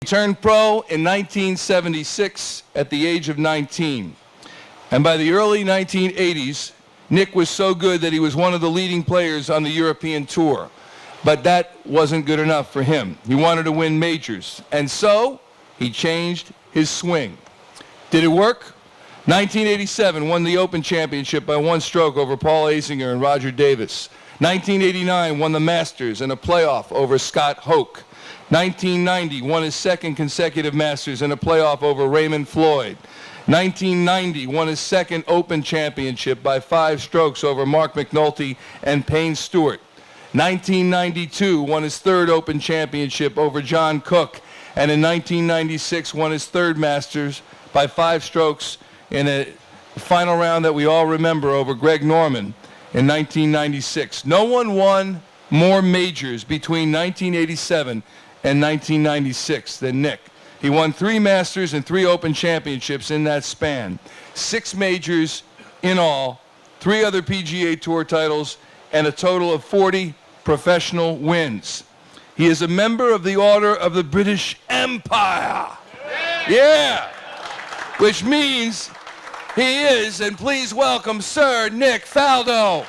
He turned pro in 1976 at the age of 19. And by the early 1980s, Nick was so good that he was one of the leading players on the European tour. But that wasn't good enough for him. He wanted to win majors. And so he changed his swing. Did it work? 1987 won the Open Championship by 1 stroke over Paul Azinger and Roger Davis. 1989 won the Masters in a playoff over Scott Hoke. 1990 won his second consecutive Masters in a playoff over Raymond Floyd. 1990 won his second Open Championship by 5 strokes over Mark McNulty and Payne Stewart. 1992 won his third Open Championship over John Cook, and in 1996 won his third Masters by 5 strokes in a final round that we all remember over Greg Norman in 1996. No one won more majors between 1987 and 1996 than Nick. He won 3 Masters and 3 Open Championships in that span. 6 majors in all, 3 other PGA Tour titles, and a total of 40 professional wins. He is a member of the Order of the British Empire. Yeah! Which means he is, and please welcome Sir Nick Faldo.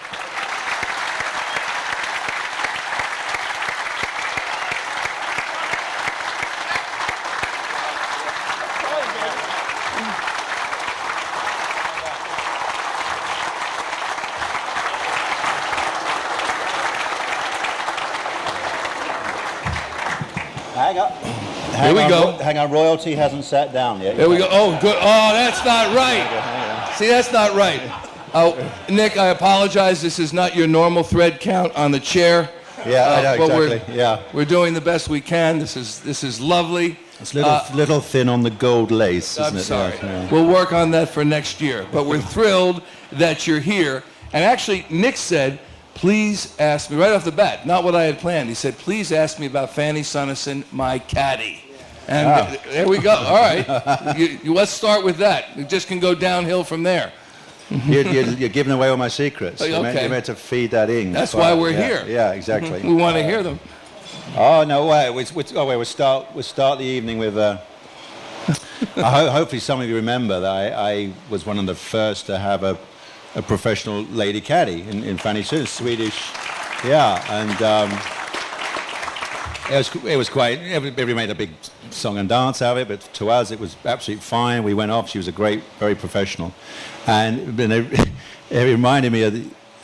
Here we go. Hang on, royalty hasn't sat down yet. There we go. Oh, good. Oh, that's not right. See, that's not right. Oh, Nick, I apologize. This is not your normal thread count on the chair. Yeah, I know, exactly. We're doing the best we can. This is lovely. It's little thin on the gold lace, isn't I'm it? sorry. Yeah. We'll work on that for next year. But we're thrilled that you're here. And actually, Nick said, please ask me, right off the bat, not what I had planned. He said, please ask me about Fanny Sunnison, my caddy. And there we go. All right. Let's start with that. It just can go downhill from there. You're giving away all my secrets. Okay. You're meant to feed that in. That's why we're here. Yeah, exactly. We want to hear them. Oh, no way. We'll start the evening with... hopefully some of you remember that I was one of the first to have a professional lady caddy in Fanny Sunnison, Swedish. Yeah, and... It was quite, everybody made a big song and dance out of it, but to us it was absolutely fine. We went off, she was a great, very professional. And it reminded me of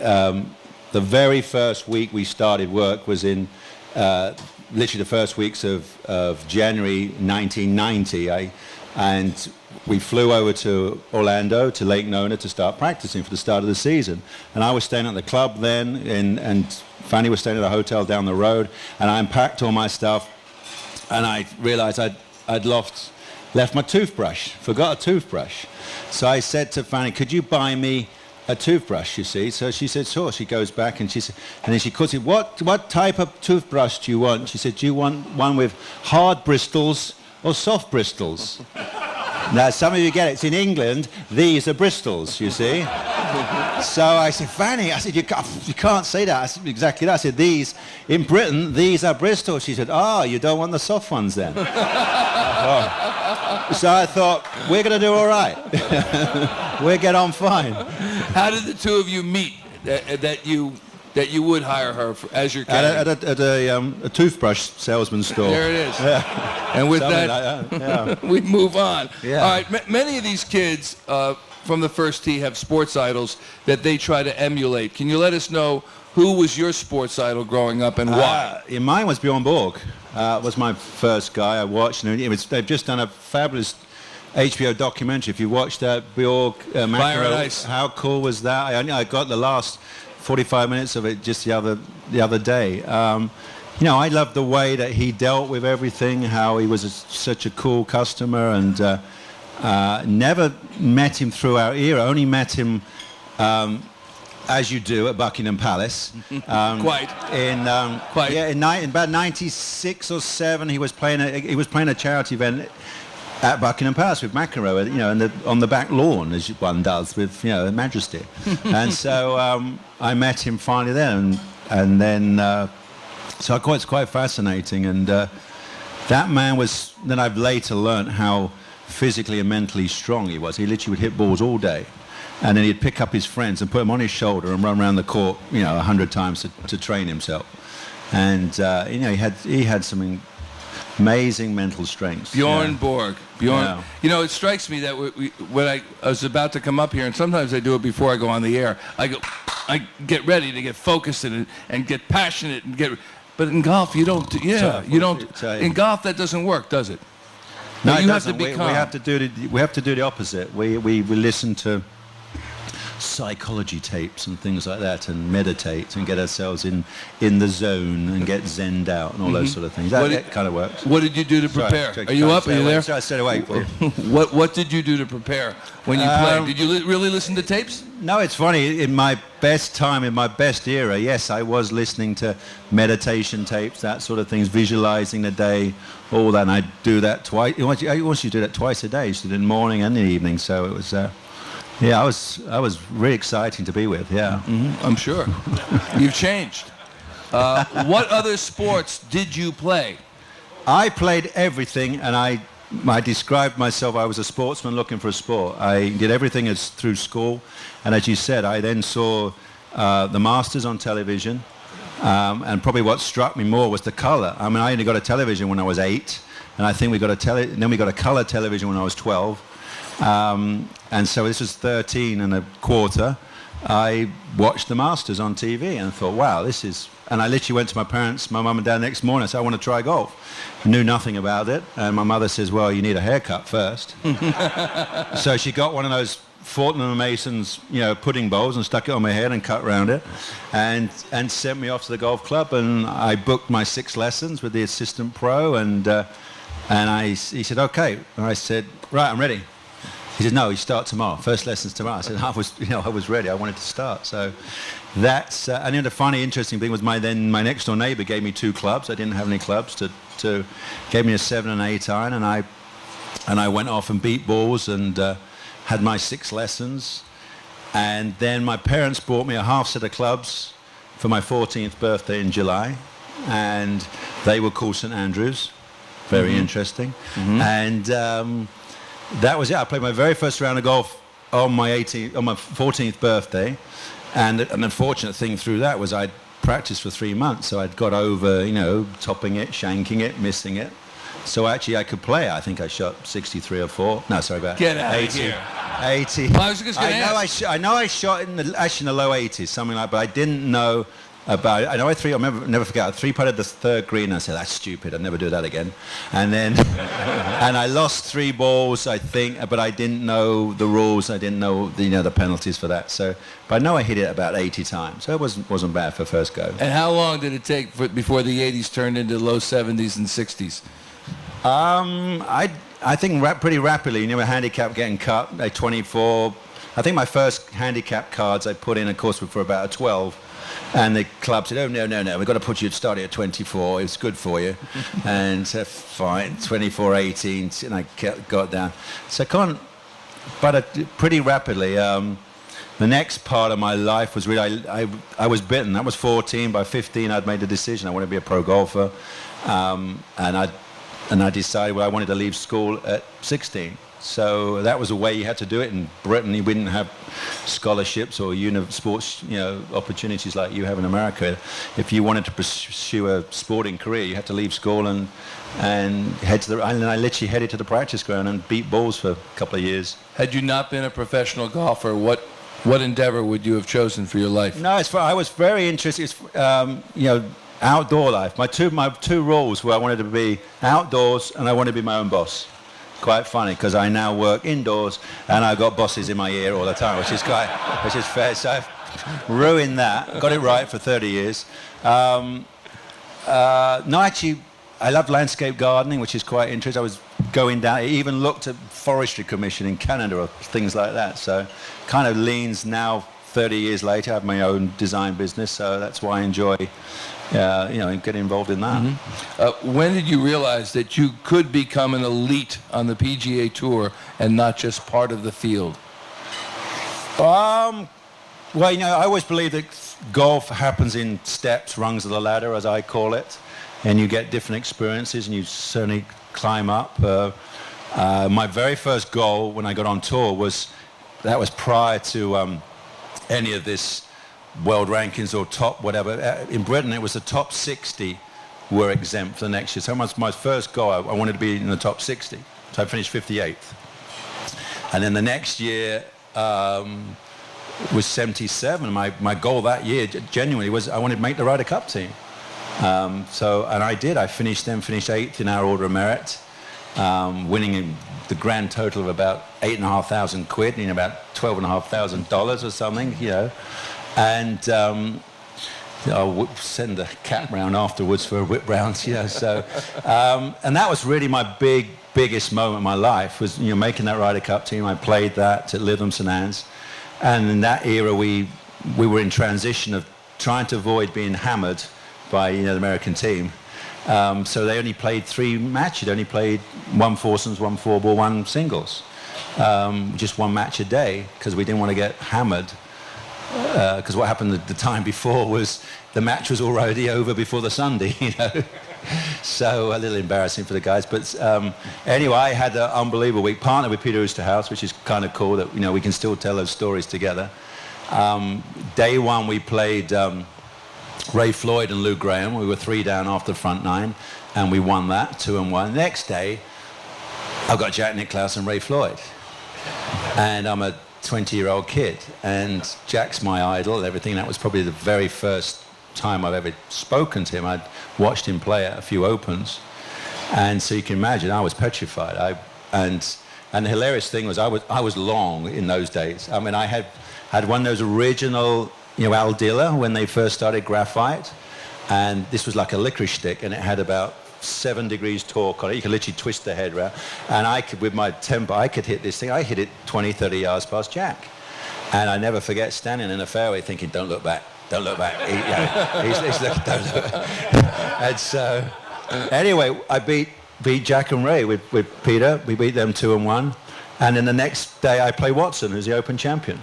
the very first week we started work was in literally the first weeks of January 1990. And we flew over to Orlando, to Lake Nona, to start practicing for the start of the season. And I was staying at the club then, and Fanny was staying at a hotel down the road, and I unpacked all my stuff, and I realized I'd left my toothbrush, forgot a toothbrush. So I said to Fanny, could you buy me a toothbrush, you see? So she said, sure. She goes back and then she calls it, what type of toothbrush do you want? She said, do you want one with hard bristles or soft bristles? Now, some of you get it. It's in England. These are bristles, you see. So I said, Fanny, I said, you can't say that. I said, exactly that. I said, in Britain, these are bristles. She said, you don't want the soft ones then. So I thought, we're going to do all right. We'll get on fine. How did the two of you meet that you would hire her as your caddy? At a toothbrush salesman store. There it is. Yeah. And with Something that, like that. Yeah. we move on. Yeah. All right, many of these kids from the first tee have sports idols that they try to emulate. Can you let us know who was your sports idol growing up and why? Mine was Bjorn Borg. Was my first guy I watched. And they've just done a fabulous HBO documentary. If you watched that, Bjorg, Fire and Ice. How cool was that? I got the last 45 minutes of it just the other day. I loved the way that he dealt with everything, how he was such a cool customer, and never met him through our era, only met him as you do at Buckingham Palace. Quite. Quite. Yeah, in about 96 or 7, he was playing a charity event at Buckingham Palace with McEnroe, on the back lawn, as one does with, Majesty. And so I met him finally there, and then so it's quite fascinating. And that man was, then I've later learnt how physically and mentally strong he was. He literally would hit balls all day. And then he'd pick up his friends and put them on his shoulder and run around the court, 100 times to train himself. And, he had some amazing mental strength. Bjorn Borg. Bjorn. Yeah. It strikes me that when I was about to come up here, and sometimes I do it before I go on the air, I get ready to get focused and get passionate and get... But in golf, you don't... In golf, that doesn't work, does it? No, you it have to doesn't. be calm. We have to do the opposite. We listen to psychology tapes and things like that, and meditate and get ourselves in the zone and get zenned out and all those sort of things. That kind of works. What did you do to prepare? Are you up? Are you there? I stayed awake. What did you do to prepare when you played? Did you really listen to tapes? No, it's funny. In my best time, in my best era, yes, I was listening to meditation tapes, that sort of things, visualizing the day, all that. And I do that twice. Once you do that twice a day, you do it in the morning and the evening. So it was. I was really exciting to be with, yeah. Mm-hmm. I'm sure. You've changed. What other sports did you play? I played everything, and I described myself, I was a sportsman looking for a sport. I did everything through school, and as you said, I then saw the Masters on television, and probably what struck me more was the color. I mean, I only got a television when I was 8, and I think we got a color television when I was 12. And so this was 13 and a quarter. I watched the Masters on TV and thought, wow, this is... And I literally went to my mum and dad next morning and said, I want to try golf. I knew nothing about it. And my mother says, well, you need a haircut first. So she got one of those Fortnum & Mason's, pudding bowls and stuck it on my head and cut around it and sent me off to the golf club. And I booked my 6 lessons with the assistant pro. And he said, okay. And I said, right, I'm ready. He said, no, you start tomorrow. First lesson's tomorrow. I said, I was ready. I wanted to start. So that's, and then the funny, interesting thing was my next door neighbor gave me 2 clubs. I didn't have any clubs gave me a 7 and 8 iron, and I went off and beat balls and had my 6 lessons. And then my parents bought me a half set of clubs for my 14th birthday in July, and they were called St. Andrews. Very interesting. And that was it. I played my very first round of golf on my 14th birthday, and an unfortunate thing through that was I'd practiced for 3 months, so I'd got over, topping it, shanking it, missing it. So actually I could play. I think I shot 63 or 4. No, sorry about Get out 80. Of here. 80. Well, I was just going to ask. I know I shot in the low 80s, something like, but I didn't know about it. I know I never forget, I 3-putted the 3rd green, and I said, that's stupid, I'll never do that again. And then, and I lost 3 balls, I think, but I didn't know the rules, I didn't know the penalties for that. So, but I know I hit it about 80 times, so it wasn't bad for first go. And how long did it take before the 80s turned into low 70s and 60s? I think pretty rapidly, a handicap getting cut, a 24. I think my first handicap cards I put in, of course, were for about a 12. And the club said, oh, no, we've got to put you starting at 24. It's good for you. And fine, 24, 18, and I got down. So pretty rapidly, the next part of my life was really, I was bitten. That was 14. By 15, I'd made the decision I wanted to be a pro golfer. And I decided, I wanted to leave school at 16. So that was a way you had to do it. In Britain, we didn't have scholarships or sports, opportunities like you have in America. If you wanted to pursue a sporting career, you had to leave school and head to the island. I literally headed to the practice ground and beat balls for a couple of years. Had you not been a professional golfer, what endeavor would you have chosen for your life? No, I was very interested. Outdoor life. My two rules were I wanted to be outdoors and I wanted to be my own boss. Quite funny because I now work indoors and I've got bosses in my ear all the time, which is fair. So I've ruined that. Got it right for 30 years. No, actually, I love landscape gardening, which is quite interesting. I was going down. I even looked at Forestry Commission in Canada or things like that. So kind of leans now. 30 years later, I have my own design business, so that's why I enjoy, getting involved in that. When did you realize that you could become an elite on the PGA Tour and not just part of the field? Well, I always believe that golf happens in steps, rungs of the ladder, as I call it. and you get different experiences, and you certainly climb up. My very first goal when I got on tour was prior to any of this world rankings or top whatever. In Britain, it was the top 60 were exempt for the next year. So my first goal, I wanted to be in the top 60. So I finished 58th. And then the next year was 77. My goal that year, genuinely, was I wanted to make the Ryder Cup team. And I did. I finished 8th in our order of merit, winning the grand total of about £8,500, meaning about $12,500 or something, you know. And I'll send the cat round afterwards for a whip round, you know. So, and that was really my biggest moment in my life, was, you know, making that Ryder Cup team. I played that at Lytham St Anne's, and in that era we were in transition of trying to avoid being hammered by, you know, the American team. So they only played 3 matches. They only played 1 foursomes, 1 four-ball, 1 singles, just 1 match a day, because we didn't want to get hammered. Because what happened the time before was the match was already over before the Sunday, you know. So a little embarrassing for the guys. But anyway, I had an unbelievable week. Partnered with Peter Oosterhuis, which is kind of cool that, you know, we can still tell those stories together. Day 1 we played Ray Floyd and Lou Graham. We were 3 down after the front 9, and we won that 2-1. Next day, I've got Jack Nicklaus and Ray Floyd, and I'm a 20-year-old kid, and Jack's my idol and everything. That was probably the very first time I've ever spoken to him. I'd watched him play at a few Opens, and so you can imagine I was petrified. And the hilarious thing was I was long in those days. I mean, I had one of those original, you know, Al Dilla, when they first started graphite, and this was like a licorice stick, and it had about 7 degrees torque on it. You could literally twist the head around, and I could, with my temper, I could hit this thing. I hit it 20, 30 yards past Jack, and I never forget standing in the fairway thinking, "Don't look back, don't look back." He's looking, don't look back. And so, anyway, I beat Jack and Ray with Peter. We beat them 2-1, and then the next day I play Watson, who's the Open champion,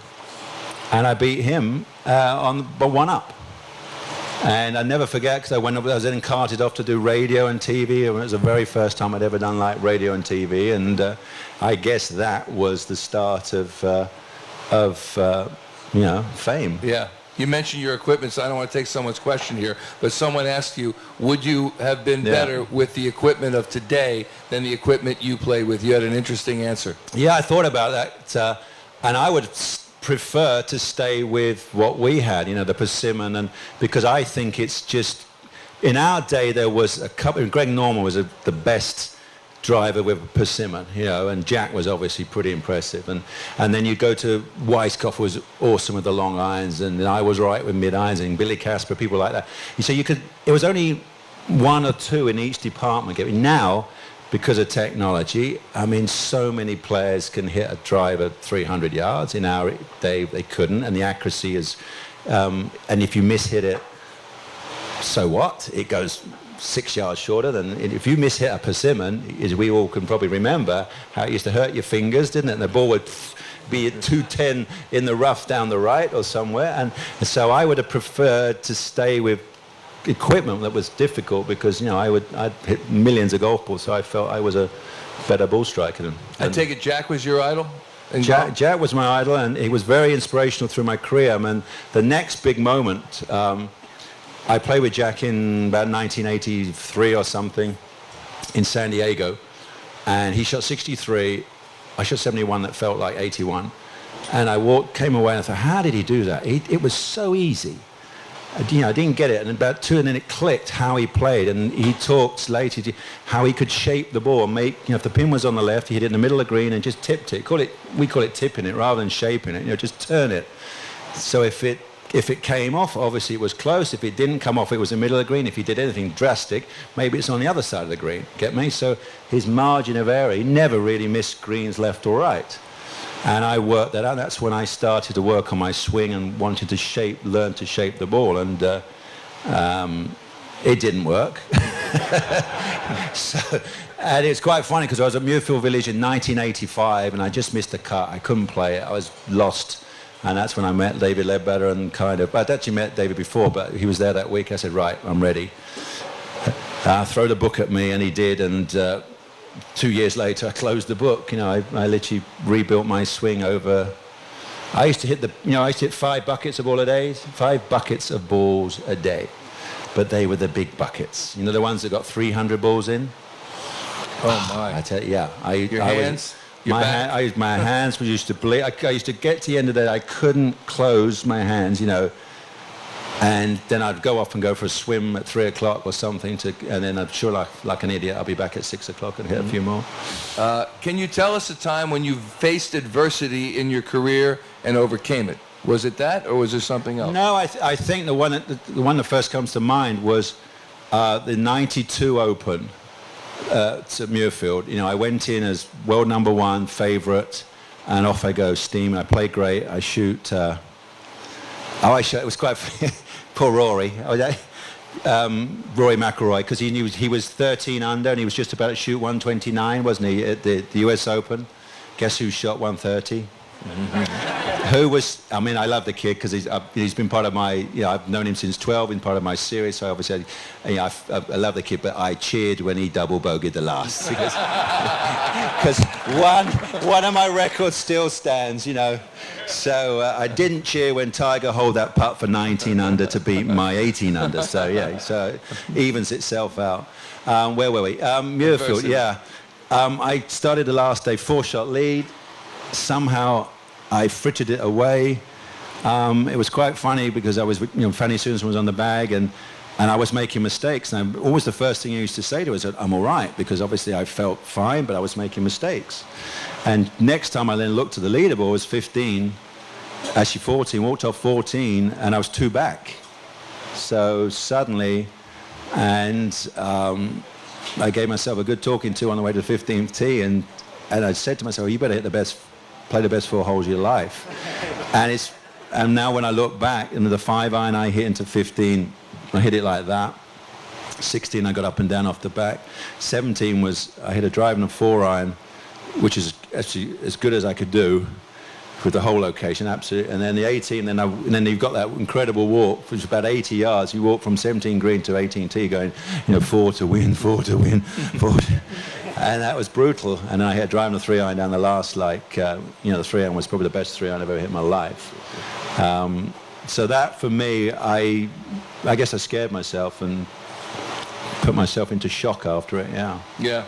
and I beat him but 1 up. And I never forget, because I was then carted off to do radio and TV. It was the very first time I'd ever done like radio and TV, and I guess that was the start of you know, fame. Yeah. You mentioned your equipment, so I don't want to take someone's question here, but someone asked you, would you have been better with the equipment of today than the equipment you played with? You had an interesting answer. Yeah, I thought about that, and I would prefer to stay with what we had, you know, the Persimmon, and because I think it's just, in our day there was a couple. Greg Norman was the best driver with a Persimmon, you know, and Jack was obviously pretty impressive, and then you go to Weisskopf, was awesome with the long irons, and I was right with mid irons, and Billy Casper, people like that. So you could, it was only 1 or 2 in each department. Now, because of technology, I mean, so many players can hit a driver 300 yards. In our day, they couldn't, and the accuracy is, and if you mishit it, so what? It goes 6 yards shorter than, if you mishit a Persimmon, as we all can probably remember, how it used to hurt your fingers, didn't it? And the ball would be at 210 in the rough down the right or somewhere, and so I would have preferred to stay with equipment that was difficult, because, you know, I'd hit millions of golf balls, so I felt I was a better ball striker than him. I take it Jack was your idol? Jack was my idol, and he was very inspirational through my career. I mean, the next big moment, I played with Jack in about 1983 or something in San Diego, and he shot 63, I shot 71 that felt like 81, and I came away and I thought, how did he do that? It was so easy. You know, I didn't get it, and about 2, and then it clicked how he played, and he talked later how he could shape the ball and make, you know, if the pin was on the left, he hit it in the middle of the green and just tipped it. We call it tipping it rather than shaping it. You know, just turn it. So if it came off, obviously it was close. If it didn't come off, it was in the middle of the green. If he did anything drastic, maybe it's on the other side of the green. Get me? So his margin of error, he never really missed greens left or right. And I worked that out. That's when I started to work on my swing and wanted to learn to shape the ball. And it didn't work. And it's quite funny, because I was at Muirfield Village in 1985, and I just missed a cut. I couldn't play it. I was lost. And that's when I met David Ledbetter, and I'd actually met David before, but he was there that week. I said, right, I'm ready. throw the book at me, and he did. And 2 years later, I closed the book. You know, I literally rebuilt my swing over. I used to hit I used to hit 5 buckets of ball a day, 5 buckets of balls a day, but they were the big buckets. You know, the ones that got 300 balls in. Oh my! I tell you, yeah. Your hands. My hands used to bleed. I used to get to the end of the day, I couldn't close my hands, you know. And then I'd go off and go for a swim at 3 o'clock or something, and then I'm sure, like an idiot, I'll be back at 6 o'clock and hit a few more. Can you tell us a time when you faced adversity in your career and overcame it? Was it that, or was there something else? No, I think the one that first comes to mind was the '92 Open at Muirfield. You know, I went in as world #1 favorite, and off I go, steam. I play great. I shoot. It was quite poor Rory. Rory McIlroy, because he knew he was 13 under and he was just about to shoot 129, wasn't he, at the US Open? Guess who shot 130? Who was? I mean, I love the kid because he's been part of my. You know, I've known him since 12, been part of my series. So obviously, I love the kid, but I cheered when he double bogeyed the last because one of my records still stands. You know, so I didn't cheer when Tiger holed that putt for 19 under to beat my 18 under. So yeah, so it evens itself out. Where were we? Muirfield. Yeah, I started the last day 4-shot lead. Somehow I frittered it away. It was quite funny because I was, you know, Fanny Susan was on the bag and I was making mistakes. And always the first thing I used to say to her was that I'm all right, because obviously I felt fine, but I was making mistakes. And next time I then looked at the leaderboard, it was 15, actually 14, walked off 14, and I was 2 back. So suddenly, and I gave myself a good talking to on the way to the 15th tee, and I said to myself, you better play the best 4 holes of your life. And now when I look back, into the 5-iron I hit into 15, I hit it like that. 16 I got up and down off the back. 17 was, I hit a drive and a 4-iron, which is actually as good as I could do with the whole location, absolutely. And then the 18, and then you've got that incredible walk, which is about 80 yards. You walk from 17 green to 18 tee going, you know, 4 to win, 4 to win, 4 to... And that was brutal. And I had driving a 3-iron down the last, like, you know, the 3-iron was probably the best 3-iron I've ever hit in my life. So that, for me, I guess I scared myself and put myself into shock after it, yeah. Yeah.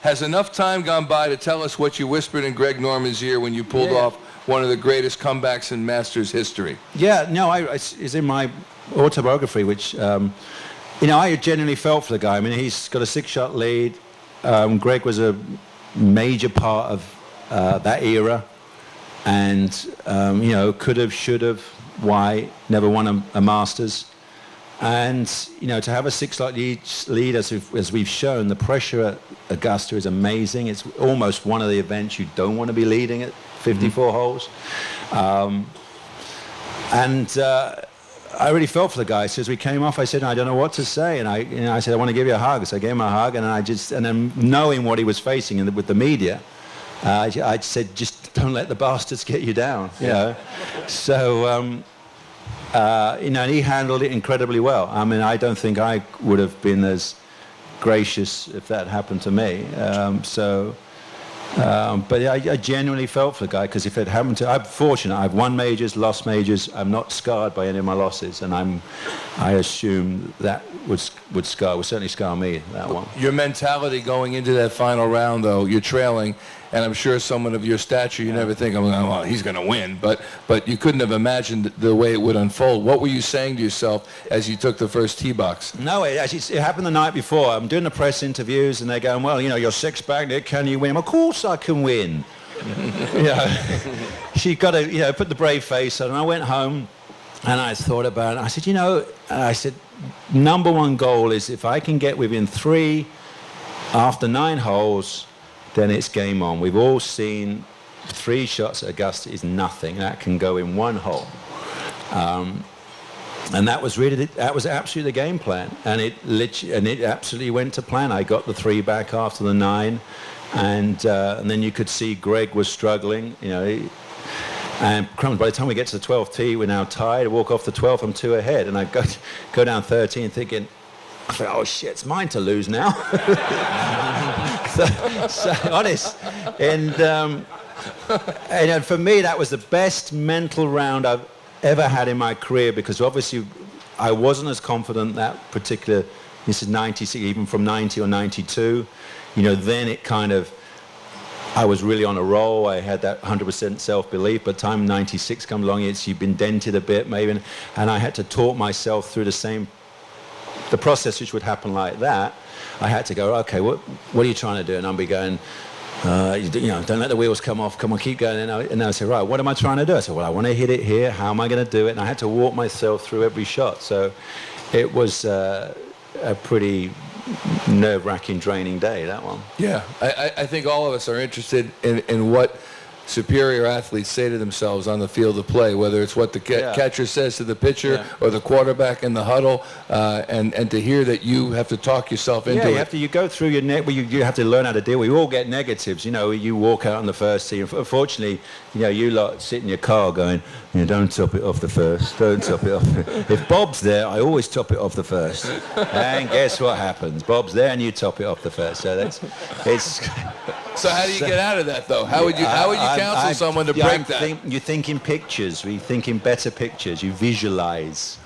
Has enough time gone by to tell us what you whispered in Greg Norman's ear when you pulled off one of the greatest comebacks in Masters history? Yeah, no, it's in my autobiography, which, you know, I genuinely felt for the guy. I mean, he's got a 6-shot lead. Greg was a major part of that era, and you know, could have, should have, why, never won a Masters. And you know, to have a 6-shot lead as we've shown, the pressure at Augusta is amazing. It's almost one of the events you don't want to be leading at 54 holes. I really felt for the guy. So as we came off, I said, I don't know what to say. And I said, I want to give you a hug. So I gave him a hug, and then knowing what he was facing with the media, I said, just don't let the bastards get you down. You know? So, you know, and he handled it incredibly well. I mean, I don't think I would have been as gracious if that happened to me. But I genuinely felt for the guy, because if it happened to, I'm fortunate. I've won majors, lost majors. I'm not scarred by any of my losses, and I assume that would certainly scar me, that one. Your mentality going into that final round, though, you're trailing, and I'm sure someone of your stature, you never think, well, he's going to win, but you couldn't have imagined the way it would unfold. What were you saying to yourself as you took the first tee box? No, it happened the night before. I'm doing the press interviews, and they're going, well, you know, you're 6-back, Nick, can you win? Of course I can win. You know, she got to, you know, put the brave face on. And I went home, and I thought about it. I said, you know, number one goal is if I can get within 3 after 9 holes, then it's game on. We've all seen 3 shots at Augusta is nothing. That can go in 1 hole. And that was absolutely the game plan. And it absolutely went to plan. I got the 3 back after the 9. And then you could see Greg was struggling, you know. And crumbs, by the time we get to the 12th tee, we're now tied. I walk off the 12th, I'm 2 ahead. And I go down 13 thinking, I thought, oh shit, it's mine to lose now. so honest. And for me, that was the best mental round I've ever had in my career, because obviously I wasn't as confident that particular, this is 96, even from 90 or 92, then it kind of, I was really on a roll. I had that 100% self-belief. By the time 96 come along, you've been dented a bit maybe, and I had to talk myself through the process which would happen like that. I had to go, okay, what are you trying to do? And I'll be going, don't let the wheels come off. Come on, keep going. And I say, right, what am I trying to do? I said, well, I want to hit it here. How am I going to do it? And I had to walk myself through every shot. So it was a pretty nerve-wracking, draining day, that one. Yeah, I think all of us are interested in what superior athletes say to themselves on the field of play, whether it's what the catcher says to the pitcher or the quarterback in the huddle, and to hear that you have to talk yourself into it. You go through you have to learn how to deal with. We all get negatives. You walk out on the first tee. Unfortunately, you lot sit in your car going, don't top it off the first. Don't top it off. If Bob's there, I always top it off the first. And guess what happens? Bob's there, and you top it off the first. So it's. So how do you get out of that, though? How would you counsel someone to break that? You think in pictures. We think in better pictures. You visualize.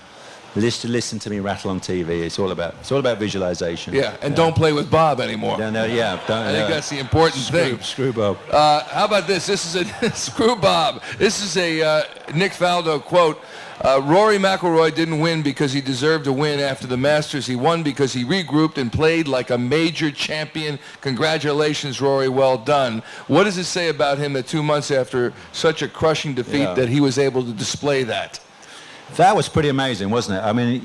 Listen to me rattle on TV. It's all about visualization. Yeah, and don't play with Bob anymore. I think that's the important thing. Screw Bob. How about this? This is a screw Bob. This is a Nick Faldo quote. Rory McIlroy didn't win because he deserved to win after the Masters. He won because he regrouped and played like a major champion. Congratulations, Rory. Well done. What does it say about him that 2 months after such a crushing defeat that he was able to display that? That was pretty amazing, wasn't it? I mean,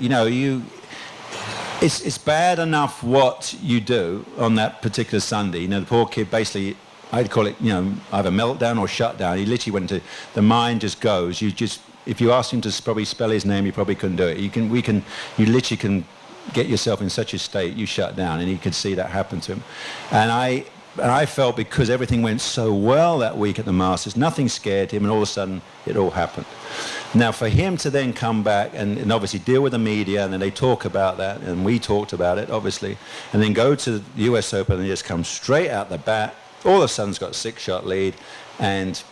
it's bad enough what you do on that particular Sunday. The poor kid basically, I'd call it, either meltdown or shutdown. He literally went into, the mind just goes. If you asked him to probably spell his name, he probably couldn't do it. You literally can get yourself in such a state, you shut down, and he could see that happen to him. And I felt, because everything went so well that week at the Masters, nothing scared him, and all of a sudden it all happened. Now, for him to then come back and obviously deal with the media, and then they talk about that, and we talked about it, obviously, and then go to the US Open and just come straight out the bat, all of a sudden he's got a 6-shot lead, and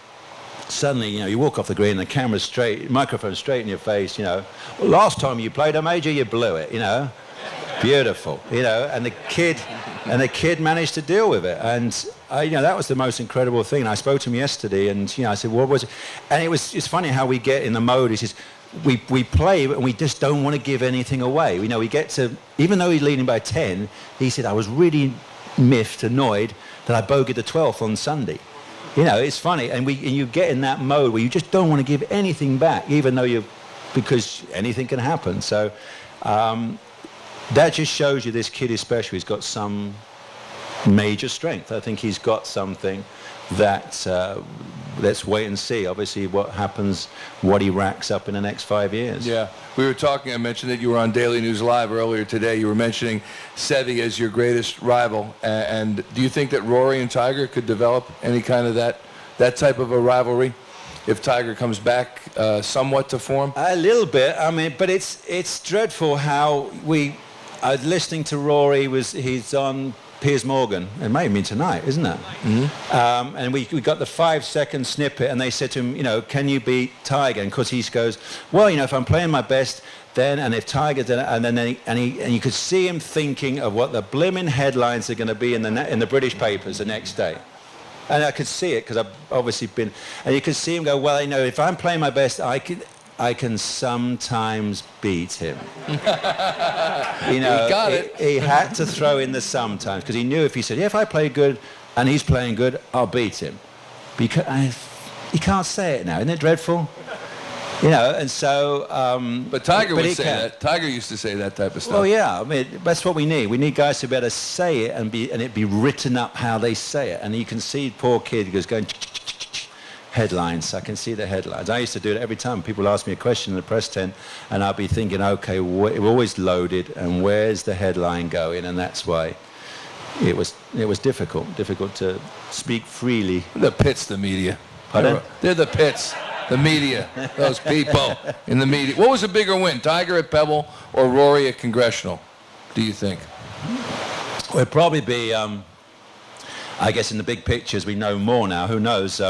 suddenly, you walk off the green, and the camera's straight, microphone straight in your face, well, last time you played a major, you blew it, beautiful, and the kid managed to deal with it, and that was the most incredible thing. And I spoke to him yesterday, and I said, what was it? And it's funny how we get in the mode. He says, we play, and we just don't want to give anything away. We get to, even though he's leading by 10, he said, I was really miffed, annoyed that I bogeyed the 12th on Sunday. It's funny, and you get in that mode where you just don't want to give anything back, even though because anything can happen. So that just shows you this kid especially has got some major strength. I think he's got something that, let's wait and see, obviously, what happens, what he racks up in the next 5 years. Yeah. We were talking, I mentioned that you were on Daily News Live earlier today. You were mentioning Seve as your greatest rival. And do you think that Rory and Tiger could develop any kind of that type of a rivalry if Tiger comes back somewhat to form? A little bit. I mean, but it's dreadful how I was listening to Rory, he's on Piers Morgan. It may have been tonight, isn't it? Mm-hmm. And we got the 5-second snippet, and they said to him, can you beat Tiger? And because he goes, well, if I'm playing my best, then, and if Tiger, and you could see him thinking of what the blimmin' headlines are going to be in the British papers the next day. And I could see it because I've obviously been, and you could see him go, well, if I'm playing my best, I can sometimes beat him. He got it. He had to throw in the sometimes, because he knew if he said, if I play good and he's playing good, I'll beat him. Because he can't say it now. Isn't it dreadful? And so... but Tiger would say that. Tiger used to say that type of stuff. Well, yeah. I mean, that's what we need. We need guys to be able to say it and it be written up how they say it. And you can see poor kid who's going... headlines. I can see the headlines. I used to do it every time people ask me a question in the press tent, and I'll be thinking, okay, we're always loaded, and where's the headline going? And that's why it was difficult to speak freely. The pits, the media. Pardon? They're the pits, the media, those people in the media. What was a bigger win, Tiger at Pebble or Rory at Congressional? do you think? Well, it'd probably be, I guess in the big pictures we know more now. Who knows?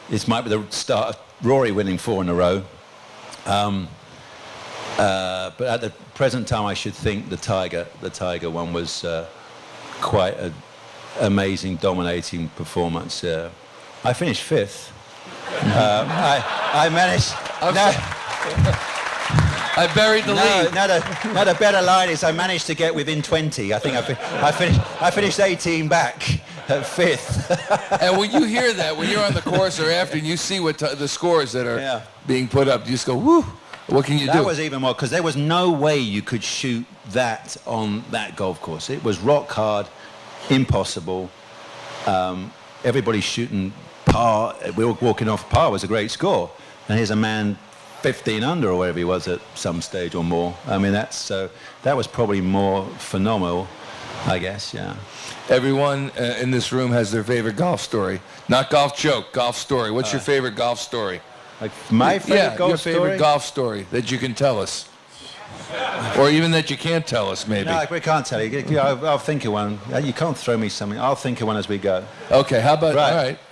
This might be the start of Rory winning 4 in a row. But at the present time, I should think the Tiger one was quite an amazing, dominating performance. I finished 5th. I managed. I buried the lead. No, the better line is I managed to get within 20. I think I finished 18 back at 5th. And when you hear that, when you're on the course or after, and you see what the scores that are being put up, you just go, whoo. What can you do? That was even more, because there was no way you could shoot that on that golf course. It was rock hard, impossible. Everybody's shooting par. We were walking off par. It was a great score. And here's a man 15 under or whatever he was at some stage or more. I mean, that was probably more phenomenal, I guess, yeah. Everyone in this room has their favorite golf story. Not golf joke, golf story. What's your favorite golf story? Like my favorite golf story? Your favorite golf story that you can tell us. Or even that you can't tell us, maybe. No, we can't tell you. I'll think of one. You can't throw me something. I'll think of one as we go. Okay, how about,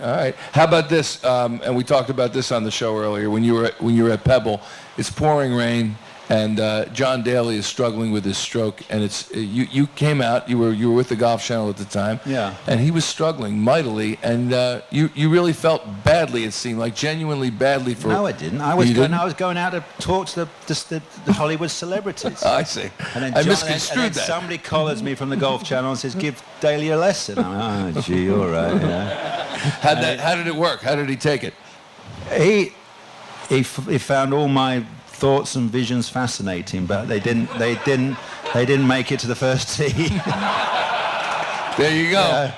all right. How about this, and we talked about this on the show earlier, when you were at Pebble, it's pouring rain, and John Daly is struggling with his stroke, and it's you came out, you were with the Golf Channel at the time, and he was struggling mightily, and you really felt badly, it seemed like, genuinely badly for. No, I didn't. I was going out to talk to the Hollywood celebrities. I see. And then I misconstrued that. Somebody collars me from the Golf Channel and says, "Give Daly a lesson." I'm like, "Oh, gee, all right." Yeah. How did it work? How did he take it? He found all my thoughts and visions fascinating, but they didn't make it to the first tee. There you go.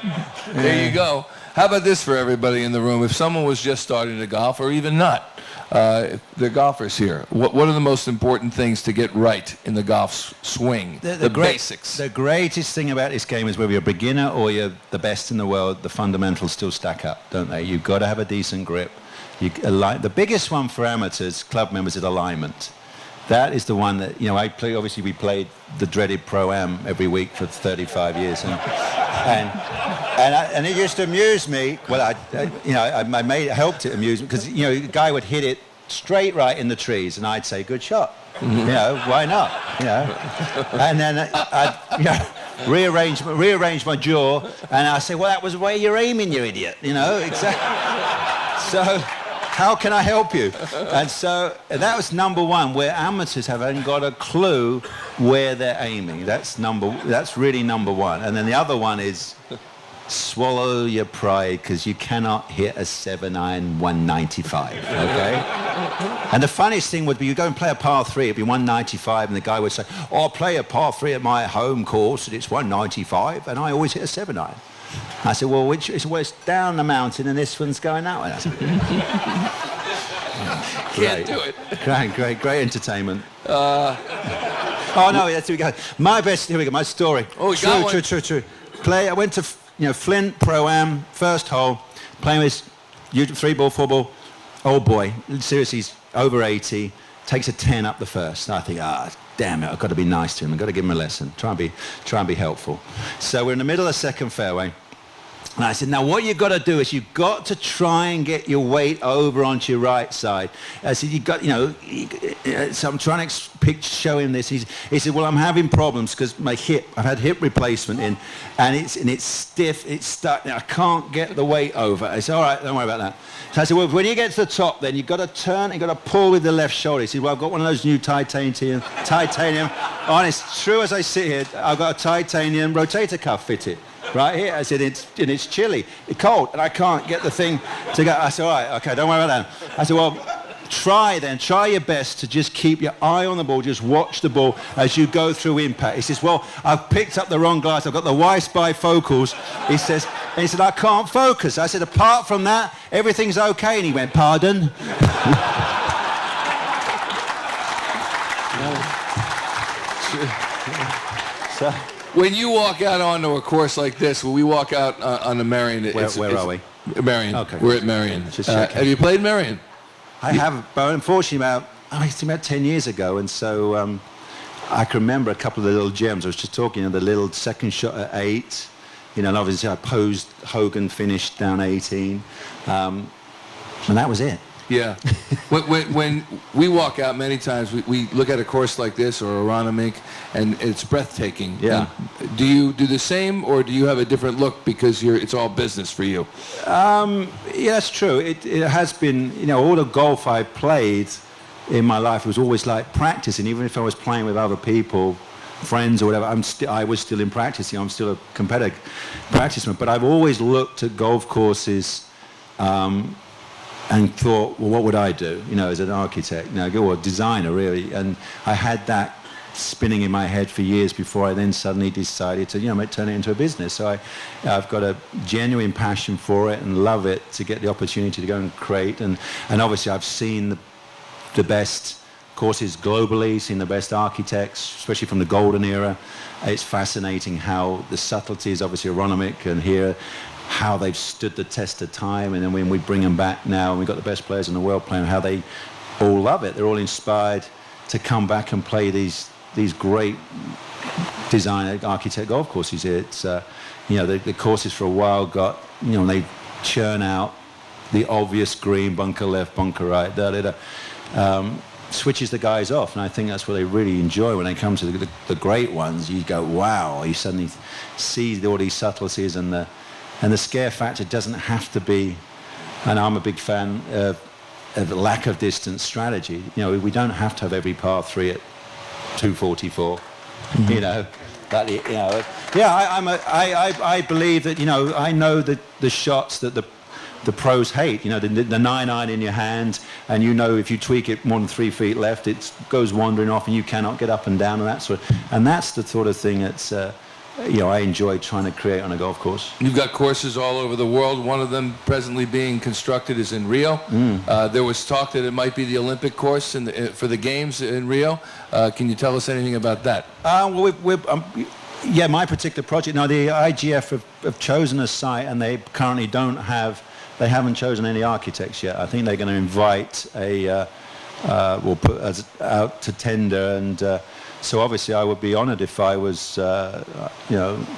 There you go. How about this for everybody in the room? If someone was just starting to golf, or even not, the golfers here, what are the most important things to get right in the golf swing? The basics. The greatest thing about this game is whether you're a beginner or you're the best in the world, the fundamentals still stack up, don't they? You've got to have a decent grip. The biggest one for amateurs, club members, is alignment. That is the one that, obviously we played the dreaded Pro-Am every week for 35 years. And it used to amuse me. Well, I helped it amuse me, because, a guy would hit it straight right in the trees, and I'd say, good shot. Mm-hmm. Why not? And then I'd, rearrange my jaw, and I say, well, that was the way you're aiming, you idiot. Exactly. So how can I help you? And so that was number one, where amateurs haven't got a clue where they're aiming. That's really number one. And then the other one is swallow your pride, because you cannot hit a 7-iron 195, okay? And the funniest thing would be, you go and play a par 3, it'd be 195, and the guy would say, oh, I'll play a par 3 at my home course, and it's 195, and I always hit a 7-iron. I said, well, it's down the mountain, and this one's going that way. I said, Can't do it. Great entertainment. Oh, no, here we go. Here we go, my story. Oh, True. I went to, Flint Pro-Am, first hole, playing with 3-ball, 4-ball. Old boy, seriously, he's over 80, takes a 10 up the first. And I think, damn it, I've got to be nice to him. I've got to give him a lesson. Try and be helpful. So we're in the middle of the second fairway. And I said, now what you've got to do is you've got to try and get your weight over onto your right side. I said, so I'm trying to show him this. He said, well, I'm having problems because my I've had hip replacement in, and it's stiff, it's stuck. Now I can't get the weight over. I said, all right, don't worry about that. So I said, well, when you get to the top, then you've got to turn, you've got to pull with the left shoulder. He said, well, I've got one of those new titanium. Honest, true as I sit here, I've got a titanium rotator cuff fitted. Right here, I said, it's chilly, it's cold, and I can't get the thing to go. I said, all right, okay, don't worry about that. I said, well, try your best to just keep your eye on the ball, just watch the ball as you go through impact. He says, well, I've picked up the wrong glass, I've got the Weiss bifocals. He said, I can't focus. I said, apart from that, everything's okay. And he went, pardon? So, when you walk out onto a course like this, when we walk out on the Merion... Where are we? Merion. Okay. We're at Merion. Have you played Merion? I have, but unfortunately about 10 years ago, and so I can remember a couple of the little gems. I was just talking, the little second shot at 8. And obviously I posed Hogan, finished down 18. And that was it. Yeah. when we walk out many times, we look at a course like this or a Ronamink, and it's breathtaking. Yeah. And do you do the same, or do you have a different look because it's all business for you? Yeah, that's true. It has been, all the golf I played in my life was always like practicing. Even if I was playing with other people, friends or whatever, I was still in practicing. I'm still a competitive practitioner. But I've always looked at golf courses and thought, well, what would I do, as an architect, or designer, really. And I had that spinning in my head for years before I then suddenly decided to, turn it into a business. So I've got a genuine passion for it and love it to get the opportunity to go and create. And obviously I've seen the best courses globally, seen the best architects, especially from the golden era. It's fascinating how the subtleties, obviously, Aronimic and here, how they've stood the test of time, and then when we bring them back now, and we've got the best players in the world playing, how they all love it. They're all inspired to come back and play these great design architect golf courses here. It's the courses for a while got they churn out the obvious green, bunker left, bunker right, switches the guys off, and I think that's what they really enjoy when they come to the great ones. You go, wow! You suddenly see all these subtleties, and the scare factor doesn't have to be, and I'm a big fan of the lack of distance strategy. We don't have to have every par 3 at 244. I believe that, I know that the shots that the pros hate, the 9-iron in your hand, and if you tweak it more than 3 feet left, it goes wandering off and you cannot get up and down and that sort of, and that's the sort of thing that's, I enjoy trying to create on a golf course. You've got courses all over the world. One of them presently being constructed is in Rio. There was talk that it might be the Olympic course for the games in Rio. Can you tell us anything about that? My particular project. Now, the IGF have chosen a site, and they currently they haven't chosen any architects yet. I think they're going to invite we'll put us out to tender, and so obviously I would be honoured if I was,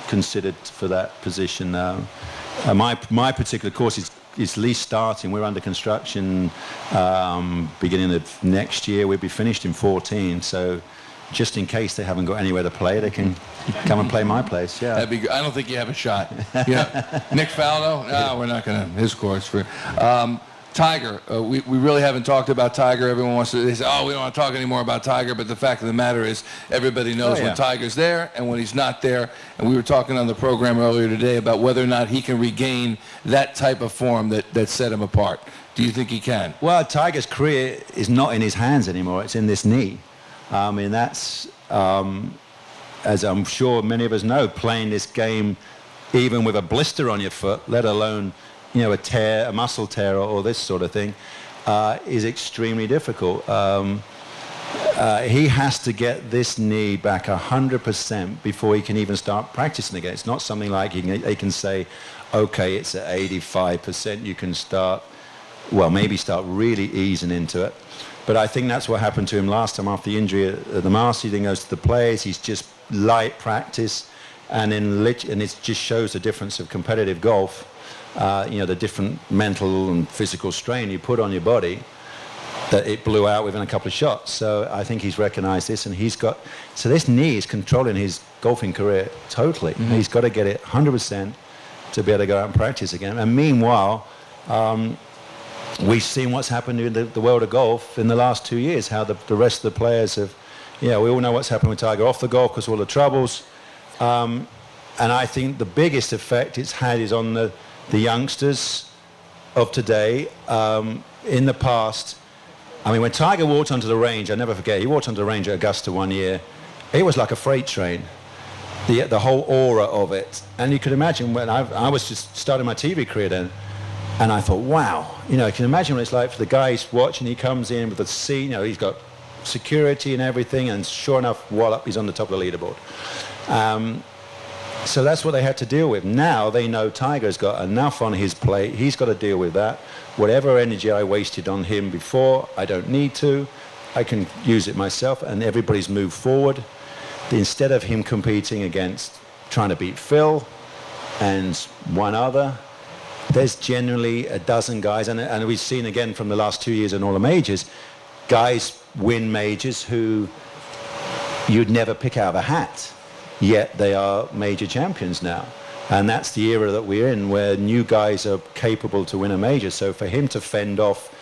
considered for that position. My particular course is least starting. We're under construction beginning of next year. We'll be finished in 2014. So just in case they haven't got anywhere to play, they can come and play my place. Yeah. That'd be good. I don't think you have a shot. Nick Faldo? No, we're not going to his course. Tiger, we really haven't talked about Tiger. Everyone wants to, they say, we don't want to talk anymore about Tiger, but the fact of the matter is everybody knows when Tiger's there and when he's not there. And we were talking on the program earlier today about whether or not he can regain that type of form that set him apart. Do you think he can? Well, Tiger's career is not in his hands anymore. It's in this knee. That's, as I'm sure many of us know, playing this game, even with a blister on your foot, let alone a tear, a muscle tear, or this sort of thing, is extremely difficult. He has to get this knee back 100% before he can even start practicing again. It's not something like they can say, okay, it's at 85%, you can start really easing into it. But I think that's what happened to him last time after the injury at the Masters. He goes to the Players, he's just light practice, and it just shows the difference of competitive golf. The different mental and physical strain you put on your body, that it blew out within a couple of shots. So I think he's recognized this, and so this knee is controlling his golfing career totally. He's got to get it 100% to be able to go out and practice again. And meanwhile, we've seen what's happened in the world of golf in the last 2 years, how the rest of the players have, we all know what's happened with Tiger off the golf because of all the troubles. And I think the biggest effect it's had is on the youngsters of today. In the past, when Tiger walked onto the range, I'll never forget, he walked onto the range at Augusta one year. It was like a freight train, the whole aura of it. And you could imagine when I was just starting my TV career then, and I thought, wow, you can imagine what it's like for the guy he's watching. He comes in with the seat, he's got security and everything, and sure enough, wallop, he's on the top of the leaderboard. So that's what they had to deal with. Now they know Tiger's got enough on his plate. He's got to deal with that. Whatever energy I wasted on him before, I don't need to. I can use it myself, and everybody's moved forward. instead of him competing against trying to beat Phil and one other, there's generally a dozen guys, and we've seen again from the last 2 years in all the majors, guys win majors who you'd never pick out of a hat, yet they are major champions now. And that's the era that we're in, where new guys are capable to win a major. So for him to fend off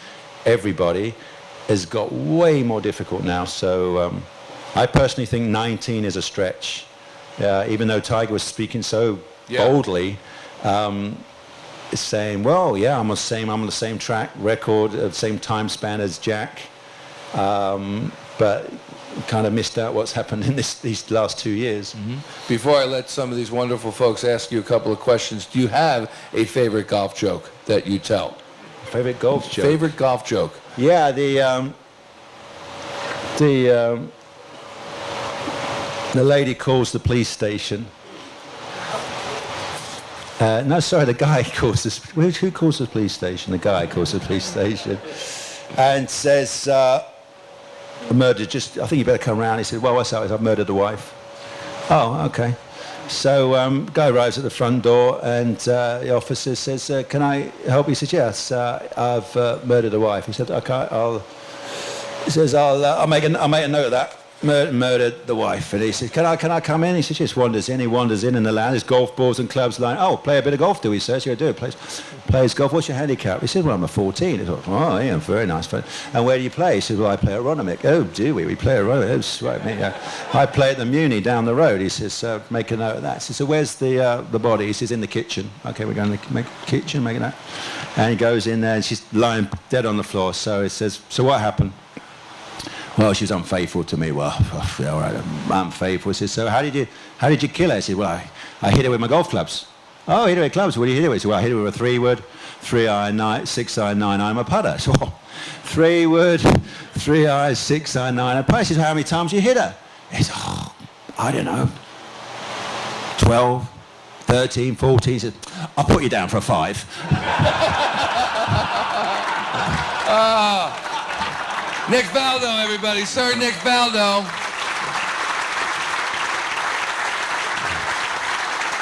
everybody has got way more difficult now. So I personally think 19 is a stretch. Even though Tiger was speaking so boldly, saying, well, yeah, I'm on the same track record, same time span as Jack, but kind of missed out what's happened in these last 2 years. Mm-hmm. Before I let some of these wonderful folks ask you a couple of questions, do you have a favorite golf joke that you tell? Favorite golf joke? Favorite golf joke? Yeah, the lady calls the police station. No, sorry, the guy calls this. Who calls the police station? The guy calls the police station and says, murdered, I think you better come around. He said, well, what's that? I've murdered the wife. Oh, okay. So guy arrives at the front door and the officer says, can I help you? He says, yes, I've murdered a wife. He said, okay, I'll make a note of that. Murdered the wife. And he says, can I come in? He says, yes, wanders in. He wanders in the lounge. There's golf balls and clubs lying. Oh, play a bit of golf, do he, sir? So you do it. Plays golf. What's your handicap? He said, well, I'm a 14. He thought, oh, yeah, very nice. And where do you play? He said, well, I play at Ronamick. Oh, do we? We play at Ronamick. Oh, right, me. I play at the Muni down the road. He says, make a note of that. He says, so where's the body? He says, in the kitchen. Okay, we're going to make a kitchen, make a note. And he goes in there and she's lying dead on the floor. So he says, so what happened? Well, she was unfaithful to me. Well, yeah, all right, unfaithful. He says, so how did you kill her? He said, well, I hit her with my golf clubs. Oh, hit her with clubs. What do you hit her with? He said, well, I hit her with a 3-wood, 3-iron, 6-iron, 9-iron, a putter. So, 3-wood, 3-iron, 6-iron, 9-iron putter. He says, how many times you hit her? He said, oh, I don't know, 12, 13, 14. He said, I'll put you down for a 5. Nick Faldo, everybody. Sir Nick Faldo.